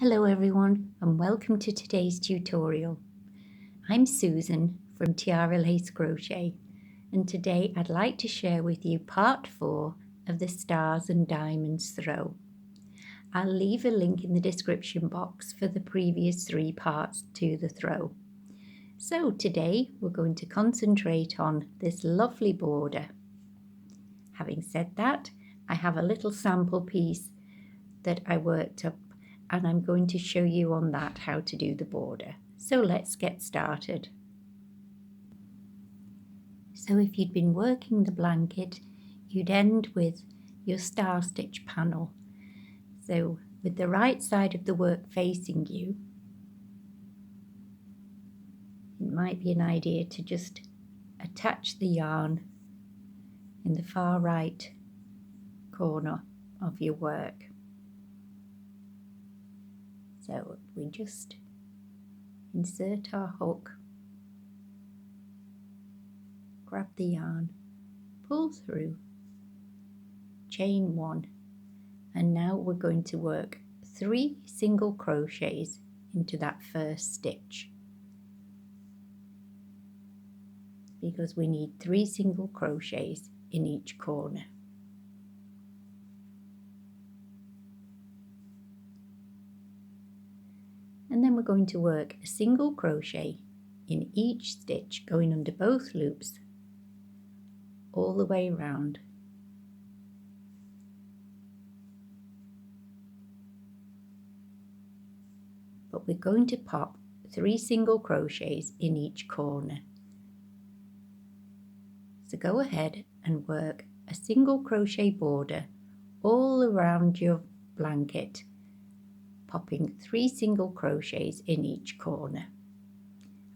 Hello everyone and welcome to today's tutorial. I'm Susan from Tiara Lace Crochet and today I'd like to share with you part 4 of the Stars and Diamonds throw. I'll leave a link in the description box for the previous 3 parts to the throw. So today we're going to concentrate on this lovely border. Having said that, I have a little sample piece that I worked up and I'm going to show you on that how to do the border. So let's get started. So if you'd been working the blanket, you'd end with your star stitch panel. So with the right side of the work facing you, it might be an idea to just attach the yarn in the far right corner of your work. So we just insert our hook, grab the yarn, pull through, chain 1, and now we're going to work 3 single crochets into that first stitch, because we need 3 single crochets in each corner. And then we're going to work a single crochet in each stitch going under both loops all the way around. But we're going to pop 3 single crochets in each corner. So go ahead and work a single crochet border all around your blanket, popping 3 single crochets in each corner.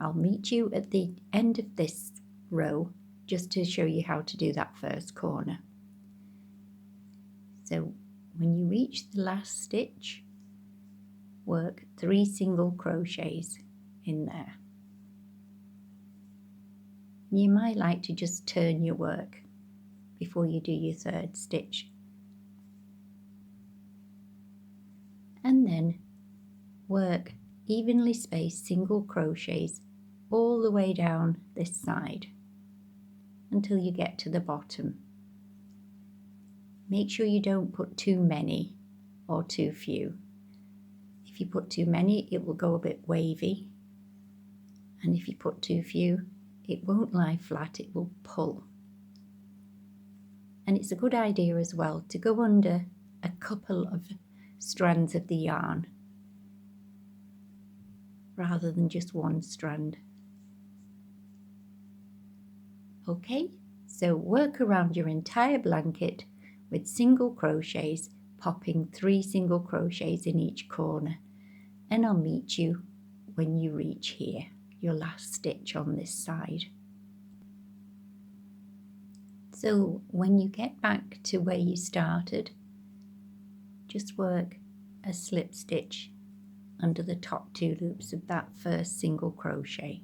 I'll meet you at the end of this row just to show you how to do that first corner. So when you reach the last stitch, work 3 single crochets in there. You might like to just turn your work before you do your third stitch. And then work evenly spaced single crochets all the way down this side until you get to the bottom. Make sure you don't put too many or too few. If you put too many, it will go a bit wavy, and if you put too few, it won't lie flat, it will pull. And it's a good idea as well to go under a couple of strands of the yarn rather than just one strand. Okay, so work around your entire blanket with single crochets, popping 3 single crochets in each corner, and I'll meet you when you reach here, your last stitch on this side. So when you get back to where you started, just work a slip stitch under the top 2 loops of that first single crochet,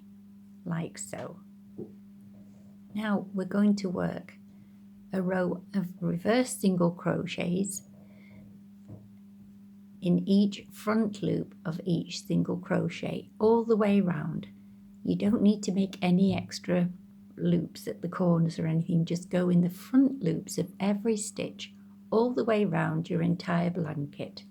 like so. Now we're going to work a row of reverse single crochets in each front loop of each single crochet all the way around. You don't need to make any extra loops at the corners or anything, just go in the front loops of every stitch all the way around your entire blanket.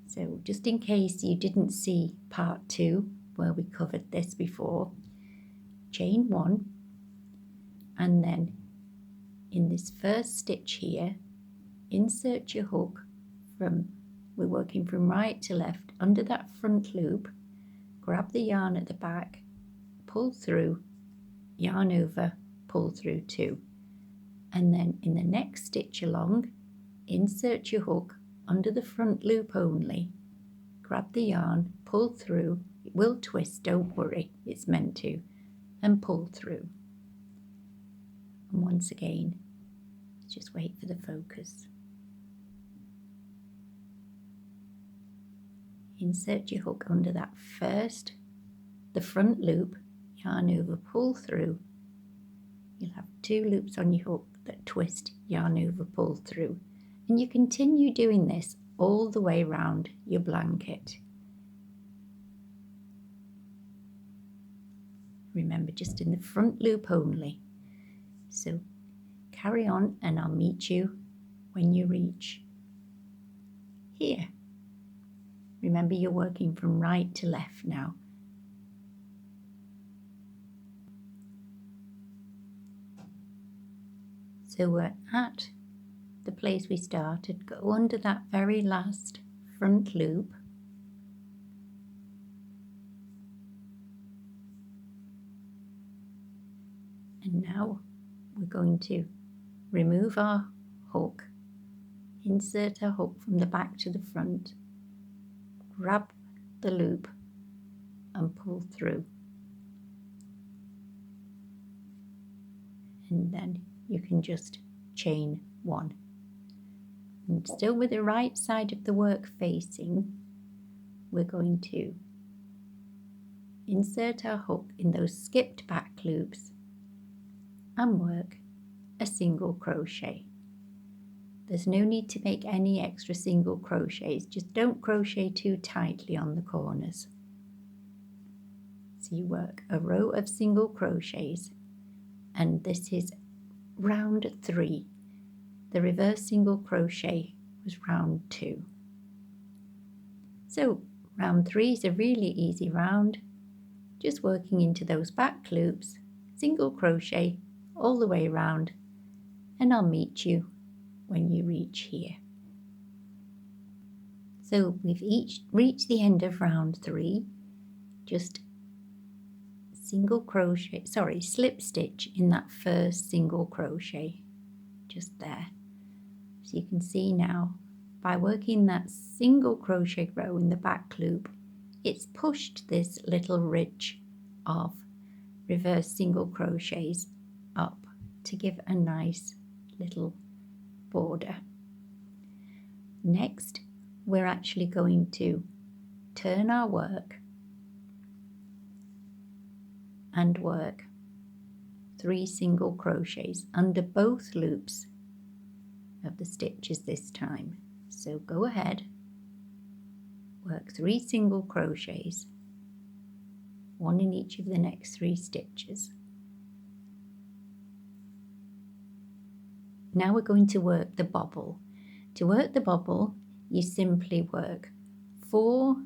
So just in case you didn't see part 2 where we covered this before, chain 1, and then in this first stitch here, insert your hook we're working from right to left under that front loop, grab the yarn at the back, pull through, yarn over, pull through 2, and then in the next stitch along, insert your hook under the front loop only, grab the yarn, pull through, it will twist, don't worry, it's meant to, and pull through. And once again, just wait for the focus. Insert your hook under that first, the front loop, yarn over, pull through. You'll have 2 loops on your hook that twist, yarn over, pull through. And you continue doing this all the way round your blanket. Remember, just in the front loop only. So carry on and I'll meet you when you reach here. Remember, you're working from right to left now. So we're at the place we started. Go under that very last front loop. And now we're going to remove our hook, insert our hook from the back to the front, grab the loop and pull through. And then you can just chain one. And still with the right side of the work facing, we're going to insert our hook in those skipped back loops and work a single crochet. There's no need to make any extra single crochets, just don't crochet too tightly on the corners. So you work a row of single crochets, and this is round 3. The reverse single crochet was round 2. So round 3 is a really easy round, just working into those back loops, single crochet all the way around, and I'll meet you when you reach here. So we've each reached the end of round 3, just slip stitch in that first single crochet, just there. So you can see now, by working that single crochet row in the back loop, it's pushed this little ridge of reverse single crochets up to give a nice little border. Next, we're actually going to turn our work and work 3 single crochets under both loops of the stitches this time. So go ahead, work 3 single crochets, 1 in each of the next 3 stitches. Now we're going to work the bobble. To work the bobble, you simply work 4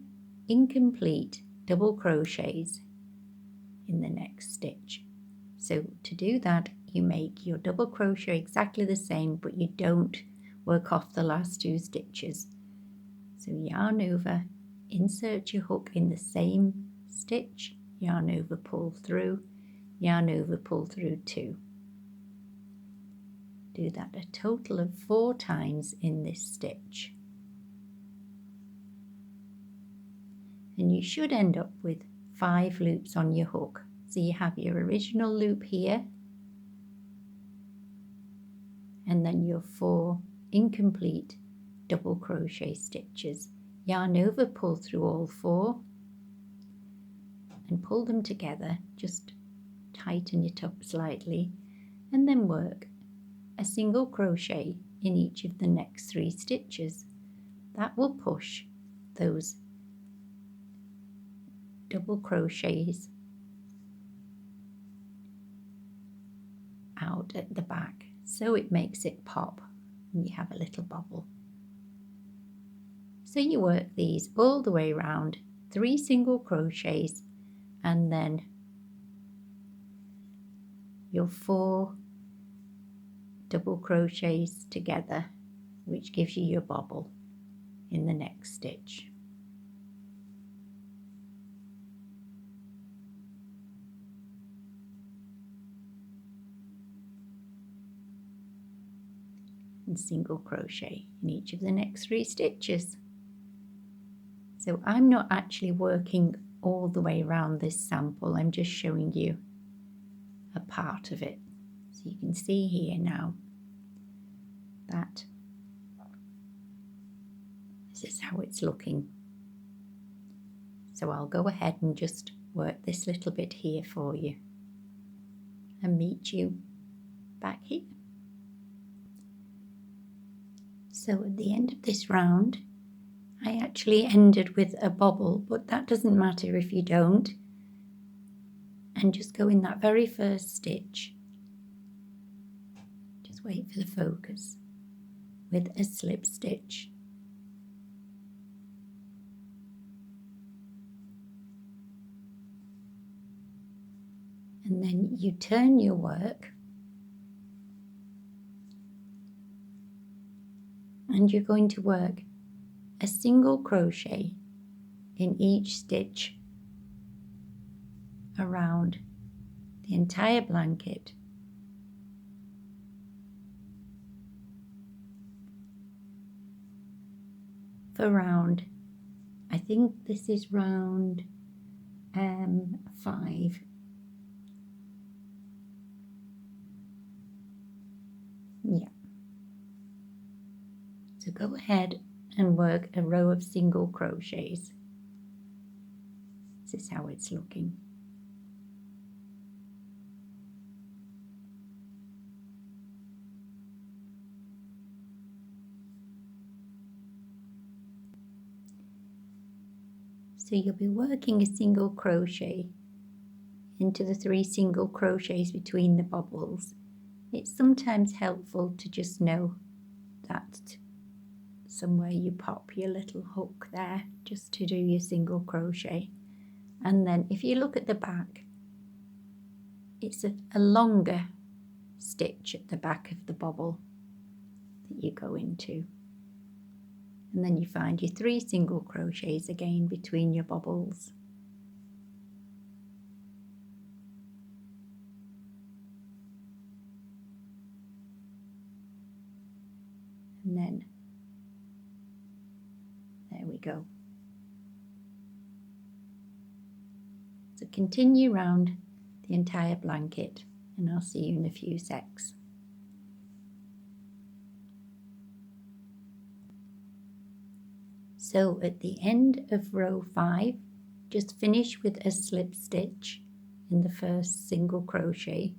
incomplete double crochets in the next stitch. So to do that, you make your double crochet exactly the same, but you don't work off the last 2 stitches. So yarn over, insert your hook in the same stitch, yarn over, pull through, yarn over, pull through 2. Do that a total of 4 times in this stitch. And you should end up with 5 loops on your hook. So you have your original loop here, and then your 4 incomplete double crochet stitches. Yarn over, pull through all 4 and pull them together, just tighten it up slightly, and then work a single crochet in each of the next 3 stitches. That will push those double crochets out at the back, so it makes it pop and you have a little bobble. So you work these all the way around, 3 single crochets, and then your 4 double crochets together, which gives you your bobble in the next stitch. And single crochet in each of the next 3 stitches. So I'm not actually working all the way around this sample, I'm just showing you a part of it. So you can see here now that this is how it's looking. So I'll go ahead and just work this little bit here for you and meet you back here. So at the end of this round, I actually ended with a bobble, but that doesn't matter if you don't. And just go in that very first stitch. Just wait for the focus with a slip stitch. And then you turn your work and you're going to work a single crochet in each stitch around the entire blanket. For round, I think this is round 5. Yeah. So go ahead and work a row of single crochets. This is how it's looking. So you'll be working a single crochet into the 3 single crochets between the bobbles. It's sometimes helpful to just know that somewhere you pop your little hook there just to do your single crochet. And then if you look at the back, it's a longer stitch at the back of the bobble that you go into. And then you find your 3 single crochets again between your bobbles. And then there we go. So continue round the entire blanket and I'll see you in a few secs. So at the end of row 5, just finish with a slip stitch in the first single crochet,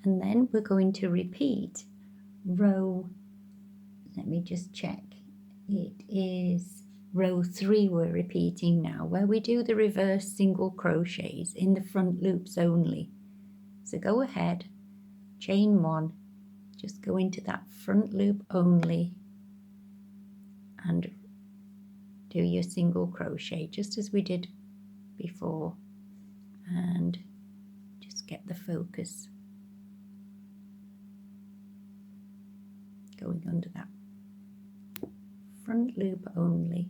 and then we're going to repeat row, let me just check, it is row 3 we're repeating now, where we do the reverse single crochets in the front loops only. So go ahead, chain 1, just go into that front loop only and do your single crochet just as we did before, and just get the focus going under that front loop only.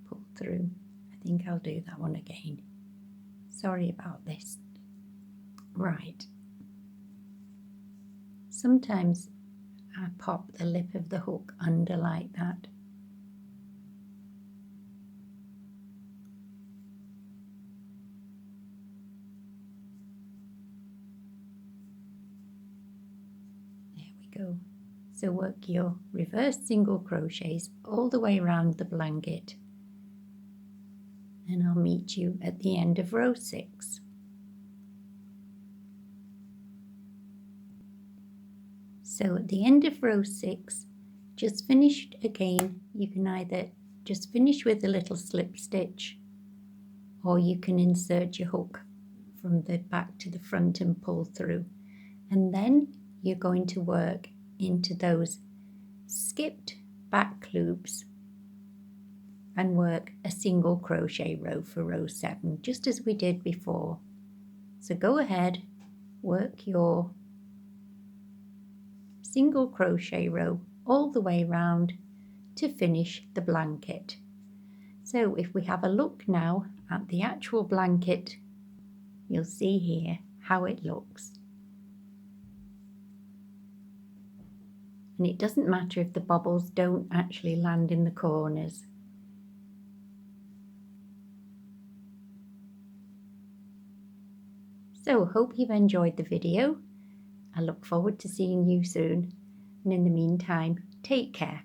Pull through. I think I'll do that one again. Sorry about this. Right. Sometimes I pop the lip of the hook under like that. There we go. So work your reverse single crochets all the way around the blanket, and I'll meet you at the end of row 6. So at the end of row 6, just finish again. You can either just finish with a little slip stitch, or you can insert your hook from the back to the front and pull through. And then you're going to work into those skipped back loops and work a single crochet row for row 7, just as we did before. So go ahead, work your single crochet row all the way round to finish the blanket. So if we have a look now at the actual blanket, you'll see here how it looks. And it doesn't matter if the bobbles don't actually land in the corners. So hope you've enjoyed the video. I look forward to seeing you soon. And in the meantime, take care.